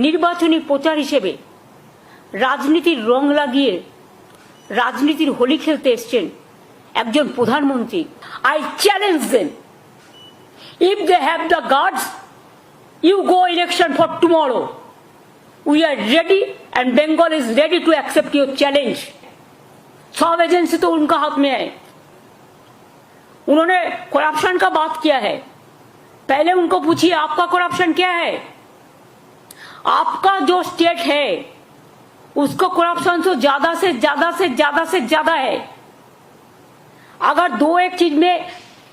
নির্বাচনী প্রচার হিসেবে রাজনীতির রং লাগিয়ে রাজনীতির হোলি খেলতে এসছেন একজন প্রধানমন্ত্রী। I challenge them, if they have the guards, you go election for tomorrow. We are ready and Bengal is ready to accept your challenge. सब एजेंसी तो उनका हाथ में है। उन्होंने करप्शन का बात किया है, पहले उनको पूछिए आपका करप्शन क्या है। आपका जो स्टेट है उसको करप्शन तो ज्यादा से ज्यादा है। अगर दो एक चीज में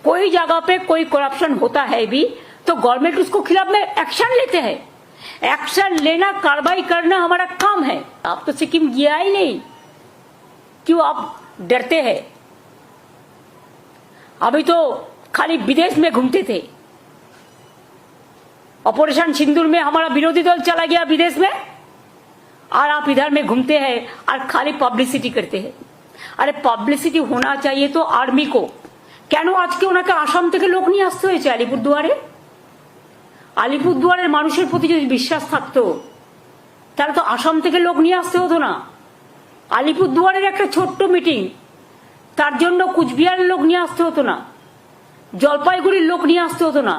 कोई जगह पे कोई करप्शन होता है भी तो गवर्नमेंट उसको खिलाफ में एक्शन लेते हैं। एक्शन लेना, कार्रवाई करना हमारा काम है। आप तो सिक्किम गया ही नहीं, क्यों आप डरते हैं? अभी तो खाली विदेश में घूमते थे। ऑपरेशन सिंदूर में हमारा विरोधी दल चला गया विदेश में, और आप इधर में घूमते हैं और खाली पब्लिसिटी करते हैं। अरे पब्लिसिटी होना चाहिए तो आर्मी को, কেন আজকে ওনাকে আসাম থেকে লোক নিয়ে আসতে হয়েছে আলিপুরদুয়ারে? আলিপুরদুয়ারের মানুষের প্রতি যদি বিশ্বাস থাকতো তাহলে তো আসাম থেকে লোক নিয়ে আসতে হতো না। আলিপুরদুয়ারের একটা ছোট্ট মিটিং, তার জন্য কুচবিহারের লোক নিয়ে আসতে হতো না, জলপাইগুড়ির লোক নিয়ে আসতে হতো না।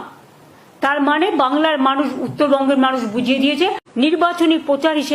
তার মানে বাংলার মানুষ, উত্তরবঙ্গের মানুষ বুঝিয়ে দিয়েছে নির্বাচনী প্রচার হিসেবে